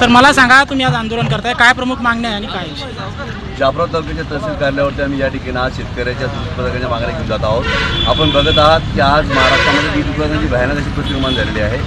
Sir मला सांगा, तुम्ही आज आंदोलन करताय, काय प्रमुख मागण्या आहे आणि काय? जाफराबाद तालुक्याच्या तहसील कार्यालयावरती आम्ही या ठिकाणी आज शेतकऱ्याच्या दूध उत्पादकांच्या मागण्या घेऊन जात आहोत। आपण बघत आहात की आज महाराष्ट्रामध्ये दूध उत्पादनाची भयानक अशी परिस्थिती निर्माण झालेली आहे।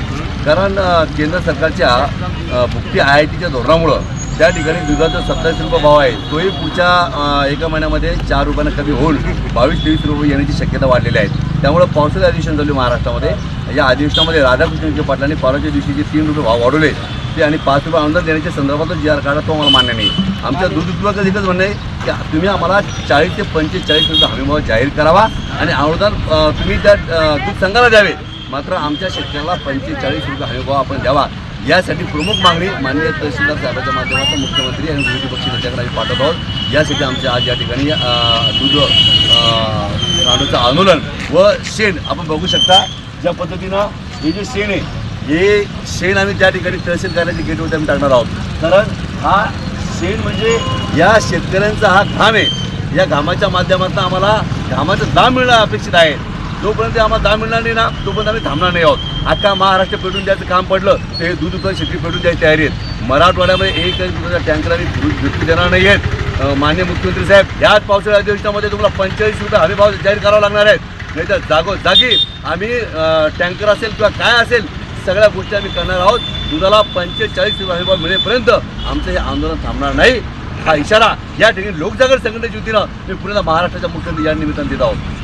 कारण केंद्र सरकारच्या भुकटी IITच्या धोरणामुळं त्या ठिकाणी दुधाचा 27 रुपये भाव आहे, तोही पुढच्या एका महिन्यामध्ये 4 रुपयांना कमी होऊन 22-23 रुपये येण्याची शक्यता वाढलेली आहे। त्यामुळे पावसाळी अधिवेशन चालू महाराष्ट्रामध्ये। या अधिवेशनामध्ये राधाकृष्ण विखे पाटलांनी परवाच्या दिवशी जे 3 रुपये भाव वाढवले ते आणि 5 रुपये अनुदान देण्याच्या संदर्भात जी आर काढा तो आम्हाला मान्य नाही। आमच्या दूध उत्पादकाचं एकच म्हणणं आहे की तुम्ही आम्हाला 40 ते 45 रुपये हमीभाव जाहीर करावा आणि अनुदान तुम्ही त्या दूध संघाला द्यावे, मात्र आमच्या शेतकऱ्याला 45 रुपये हमीभाव आपण द्यावा। यासाठी प्रमुख मागणी माननीय तहसीलदार साहेबांच्या माध्यमातून मुख्यमंत्री आणि विरोधी पक्ष नेत्याकडे आम्ही पाठवत आहोत। यासाठी आमच्या आज या ठिकाणी दूध काढूचं आंदोलन व शेण आपण बघू शकता ज्या पद्धतीनं हे जे शेण आहे, हे शेण आम्ही त्या ठिकाणी तहसील कार्यालयाच्या गेटवरती आम्ही टाकणार आहोत। कारण हा शेण म्हणजे या शेतकऱ्यांचा हा घाम आहे। या घामाच्या माध्यमातून आम्हाला घामाचं दाम मिळणं अपेक्षित आहे। जोपर्यंत आम्हाला दाम मिळणार नाही ना तोपर्यंत आम्ही थांबणार नाही आहोत। अख्खा महाराष्ट्र पेटून द्यायचं काम पडलं तर हे दूध उत्पादक शेतकरी पेटून द्यायची तयारी आहेत। मराठवाड्यामध्ये एकही दुधाचा टँकर आम्ही विक्री देणार नाही आहेत। माननीय मुख्यमंत्री साहेब, याच पावसाळ्या अधिवेशनामध्ये तुम्हाला 45 रुपये हमीभाव जाहीर करावा लागणार आहेत, नाही तर जागोजागी आम्ही टँकर असेल किंवा काय असेल सगळ्या गोष्टी आम्ही करणार आहोत। दुधाला 45 रुपये हमीभाव मिळेपर्यंत आमचं हे आंदोलन थांबणार नाही, हा इशारा या ठिकाणी लोकजागर संघटनेच्या वतीनं मी पुण्याला महाराष्ट्राच्या मुख्यमंत्री या निमित्तानं देत आहोत।